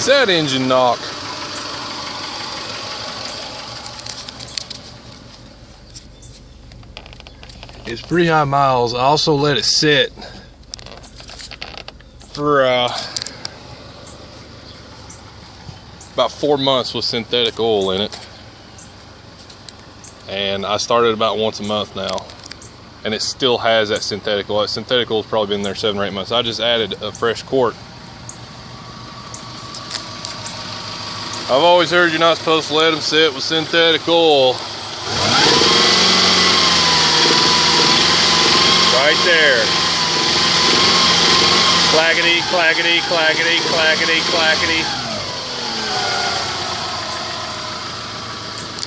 is that engine knock? It's pretty high miles. I also let it sit for about 4 months with synthetic oil in it, and I started about once a month now, and it still has that synthetic oil. That synthetic oil's probably been there 7 or 8 months. I just added a fresh quart. I've always heard you're not supposed to let them sit with synthetic oil. Right there. Clackety, clackety, clackety, clackety, clackety.